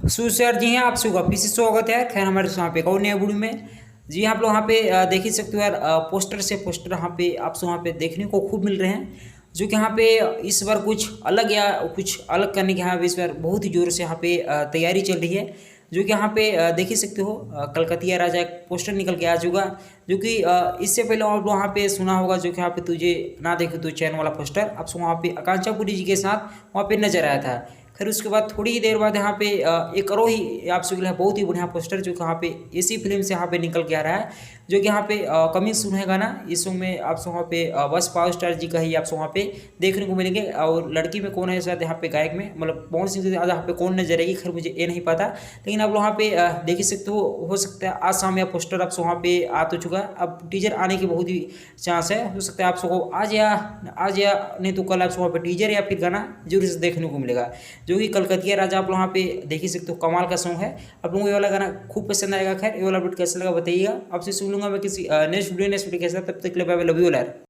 Sir जी हैं आप सबका फिर से स्वागत है। खैर हमारे यहाँ पे एक और नया वीडियो में जी आप लोग यहाँ पे देख ही सकते हो यार। पोस्टर से पोस्टर यहाँ पे आप सब यहाँ पे देखने को खूब मिल रहे हैं, जो कि यहाँ पे इस बार कुछ अलग या कुछ अलग करने की यहाँ पे इस बार बहुत ही जोर से यहाँ पे तैयारी चल रही है। जो कि यहाँ पे देख ही सकते हो कलकतिया राजा एक पोस्टर निकल के आ चुका, जो कि इससे पहले आप लोग वहाँ पे सुना होगा, जो कि यहाँ पे तुझे ना देखे तो चैन वाला पोस्टर आप सब वहाँ पे आकांक्षा पुरी जी के साथ वहाँ पे नजर आया था। फिर उसके बाद थोड़ी ही देर बाद यहाँ पे एक और ही आप सबके लिए बहुत ही बढ़िया पोस्टर जो कि यहाँ पे इसी फिल्म से यहाँ पे निकल के आ रहा है, जो कि यहाँ पे कमिंग सून है गाना। इस सॉन्ग में आप सब वहाँ पे बस पावर स्टार जी का ही आप सब वहाँ पे देखने को मिलेंगे। और लड़की में कौन है शायद यहाँ पे गायक में, मतलब पवन सिंह से ज़्यादा यहाँ पे कौन नजर आएगी, खैर मुझे ये नहीं पता। लेकिन आप लोग वहाँ पे देख ही सकते हो सकता है आज शाम या पोस्टर आप सब वहाँ पे आ तो चुका है। अब टीजर आने की बहुत ही चांस है, हो सकता है आप सबको आज या नहीं तो कल आप सब वहाँ पे टीजर या फिर गाना जरूर से देखने को मिलेगा, जो कि कलकतिया राजा आप लोग वहाँ पे देख ही सकते हो। कमाल का सॉन्ग है, आप लोगों को ये वाला गाना खूब पसंद आएगा। खैर ये वाला अपडेट कैसा लगा बताइएगा, आपसे सुन लूंगा मैं किसी नेक्स्ट वीडियो के साथ। तब तक के लिए बाय बाय, लव यू यार।